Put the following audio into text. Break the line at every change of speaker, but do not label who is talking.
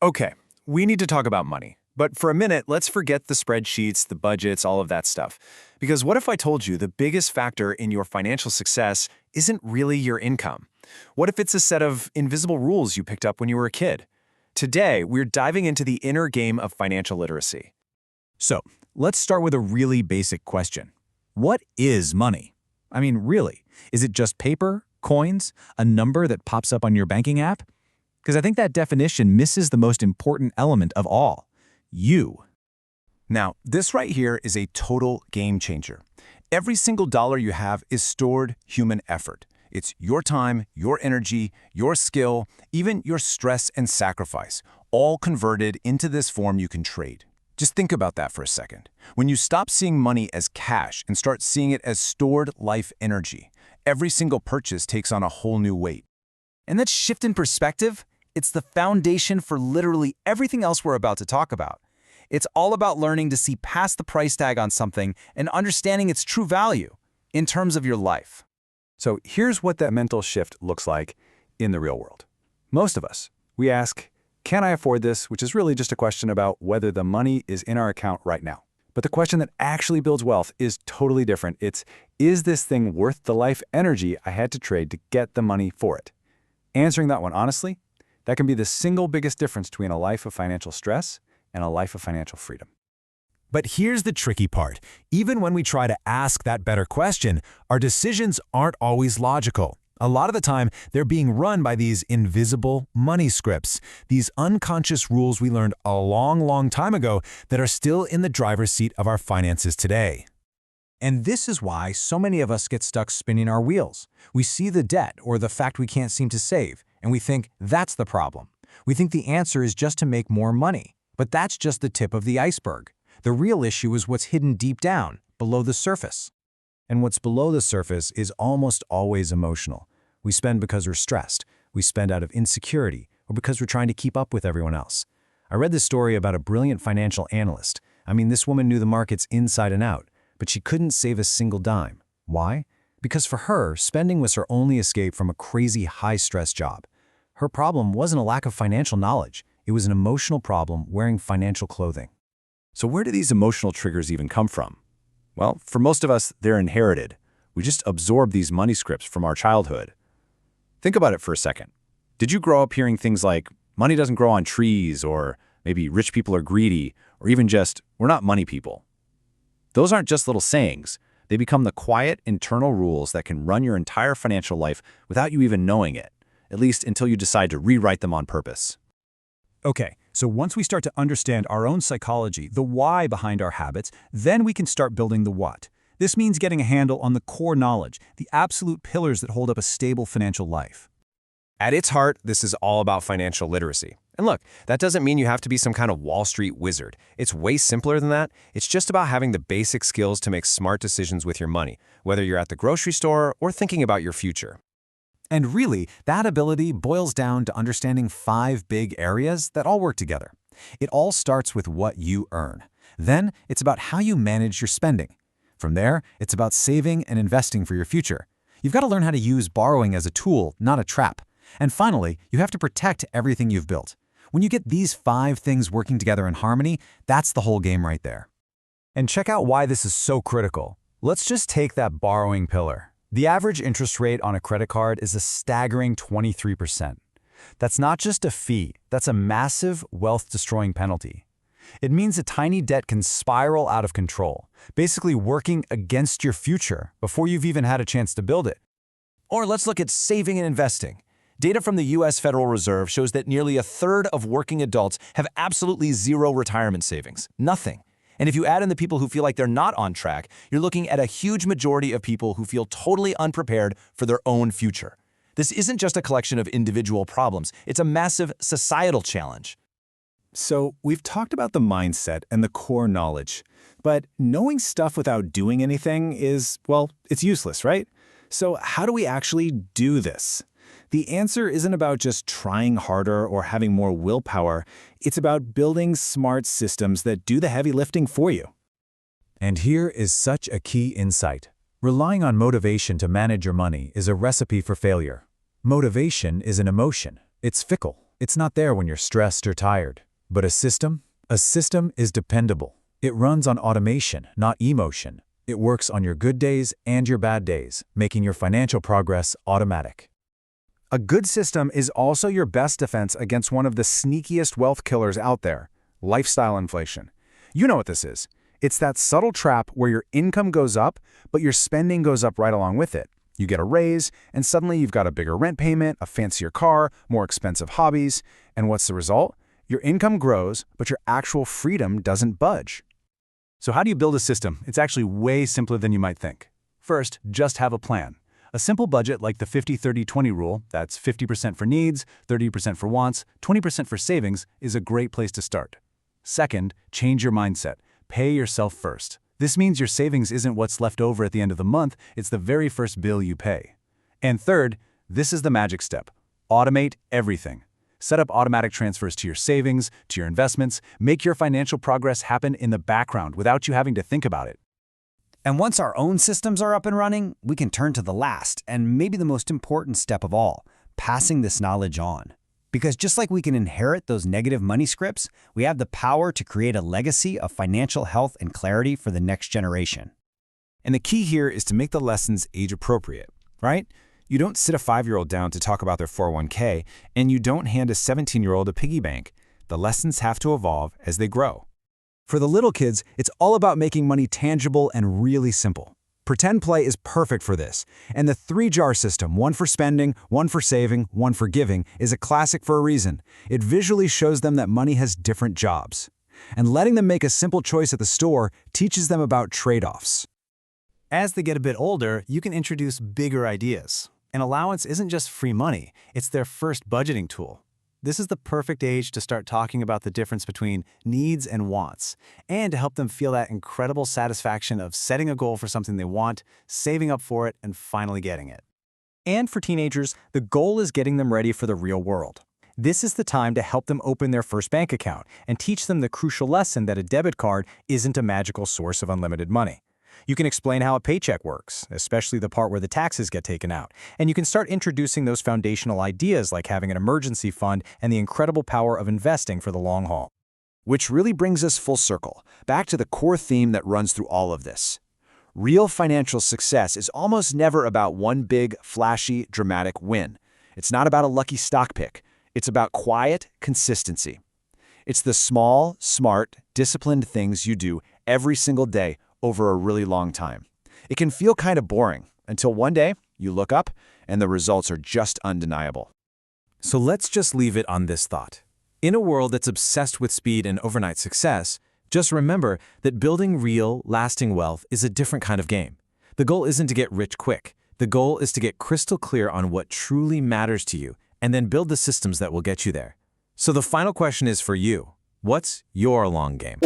Okay, we need to talk about money. But for a minute, let's forget the spreadsheets, the budgets, all of that stuff. Because what if I told you the biggest factor in your financial success isn't really your income? What if it's a set of invisible rules you picked up when you were a kid? Today, we're diving into the inner game of financial literacy.
So, let's start with a really basic question. What is money? I mean, really, is it just paper, coins, a number that pops up on your banking app? Because I think that definition misses the most important element of all, you.
Now, this right here is a total game changer. Every single dollar you have is stored human effort. It's your time, your energy, your skill, even your stress and sacrifice, all converted into this form you can trade. Just think about that for a second. When you stop seeing money as cash and start seeing it as stored life energy, every single purchase takes on a whole new weight.
And that shift in perspective, it's the foundation for literally everything else we're about to talk about. It's all about learning to see past the price tag on something and understanding its true value in terms of your life.
So here's what that mental shift looks like in the real world. Most of us, we ask, can I afford this? Which is really just a question about whether the money is in our account right now. But the question that actually builds wealth is totally different. It's, is this thing worth the life energy I had to trade to get the money for it? Answering that one honestly, that can be the single biggest difference between a life of financial stress and a life of financial freedom.
But here's the tricky part. Even when we try to ask that better question, our decisions aren't always logical. A lot of the time, they're being run by these invisible money scripts, these unconscious rules we learned a long time ago that are still in the driver's seat of our finances today. And this is why so many of us get stuck spinning our wheels. We see the debt or the fact we can't seem to save, and we think that's the problem. We think the answer is just to make more money. But that's just the tip of the iceberg. The real issue is what's hidden deep down, below the surface.
And what's below the surface is almost always emotional. We spend because we're stressed. We spend out of insecurity or because we're trying to keep up with everyone else. I read this story about a brilliant financial analyst. I mean, this woman knew the markets inside and out, but she couldn't save a single dime. Why? Because for her, spending was her only escape from a crazy high-stress job. Her problem wasn't a lack of financial knowledge. It was an emotional problem wearing financial clothing. So where do these emotional triggers even come from? Well, for most of us, they're inherited. We just absorb these money scripts from our childhood. Think about it for a second. Did you grow up hearing things like, money doesn't grow on trees, or maybe rich people are greedy, or even just, we're not money people? Those aren't just little sayings. They become the quiet, internal rules that can run your entire financial life without you even knowing it, at least until you decide to rewrite them on purpose.
Okay, so once we start to understand our own psychology, the why behind our habits, then we can start building the what. This means getting a handle on the core knowledge, the absolute pillars that hold up a stable financial life.
At its heart, this is all about financial literacy. And look, that doesn't mean you have to be some kind of Wall Street wizard. It's way simpler than that. It's just about having the basic skills to make smart decisions with your money, whether you're at the grocery store or thinking about your future.
And really, that ability boils down to understanding 5 big areas that all work together. It all starts with what you earn. Then, it's about how you manage your spending. From there, it's about saving and investing for your future. You've got to learn how to use borrowing as a tool, not a trap. And finally, you have to protect everything you've built. When you get these 5 things working together in harmony, that's the whole game right there.
And check out why this is so critical. Let's just take that borrowing pillar. The average interest rate on a credit card is a staggering 23%. That's not just a fee, that's a massive wealth-destroying penalty. It means a tiny debt can spiral out of control, basically working against your future before you've even had a chance to build it.
Or let's look at saving and investing. Data from the U.S. Federal Reserve shows that nearly a third of working adults have absolutely zero retirement savings. Nothing. And if you add in the people who feel like they're not on track, you're looking at a huge majority of people who feel totally unprepared for their own future. This isn't just a collection of individual problems. It's a massive societal challenge.
So we've talked about the mindset and the core knowledge, but knowing stuff without doing anything is, well, it's useless, right? So how do we actually do this? The answer isn't about just trying harder or having more willpower. It's about building smart systems that do the heavy lifting for you.
And here is such a key insight. Relying on motivation to manage your money is a recipe for failure. Motivation is an emotion. It's fickle.
It's not there when you're stressed or tired. But a system? A system is dependable. It runs on automation, not emotion. It works on your good days and your bad days, making your financial progress automatic.
A good system is also your best defense against one of the sneakiest wealth killers out there, lifestyle inflation. You know what this is. It's that subtle trap where your income goes up, but your spending goes up right along with it. You get a raise, and suddenly you've got a bigger rent payment, a fancier car, more expensive hobbies, and what's the result? Your income grows, but your actual freedom doesn't budge. So how do you build a system? It's actually way simpler than you might think. First, just have a plan. A simple budget like the 50-30-20 rule, that's 50% for needs, 30% for wants, 20% for savings, is a great place to start. Second, change your mindset. Pay yourself first. This means your savings isn't what's left over at the end of the month, it's the very first bill you pay. And third, this is the magic step. Automate everything. Set up automatic transfers to your savings, to your investments, make your financial progress happen in the background without you having to think about it.
And once our own systems are up and running, we can turn to the last and maybe the most important step of all, passing this knowledge on. Because just like we can inherit those negative money scripts, we have the power to create a legacy of financial health and clarity for the next generation.
And the key here is to make the lessons age-appropriate, right? You don't sit a 5-year-old down to talk about their 401k, and you don't hand a 17-year-old a piggy bank. The lessons have to evolve as they grow.
For the little kids, it's all about making money tangible and really simple. Pretend Play is perfect for this, and the 3-jar system, one for spending, one for saving, one for giving, is a classic for a reason. It visually shows them that money has different jobs. And letting them make a simple choice at the store teaches them about trade-offs.
As they get a bit older, you can introduce bigger ideas. An allowance isn't just free money, it's their first budgeting tool. This is the perfect age to start talking about the difference between needs and wants, and to help them feel that incredible satisfaction of setting a goal for something they want, saving up for it, and finally getting it. And for teenagers, the goal is getting them ready for the real world. This is the time to help them open their first bank account and teach them the crucial lesson that a debit card isn't a magical source of unlimited money. You can explain how a paycheck works, especially the part where the taxes get taken out, and you can start introducing those foundational ideas like having an emergency fund and the incredible power of investing for the long haul.
Which really brings us full circle, back to the core theme that runs through all of this. Real financial success is almost never about one big, flashy, dramatic win. It's not about a lucky stock pick. It's about quiet consistency. It's the small, smart, disciplined things you do every single day over a really long time. It can feel kind of boring until one day you look up and the results are just undeniable.
So let's just leave it on this thought. In a world that's obsessed with speed and overnight success, just remember that building real, lasting wealth is a different kind of game. The goal isn't to get rich quick. The goal is to get crystal clear on what truly matters to you and then build the systems that will get you there. So the final question is for you. What's your long game?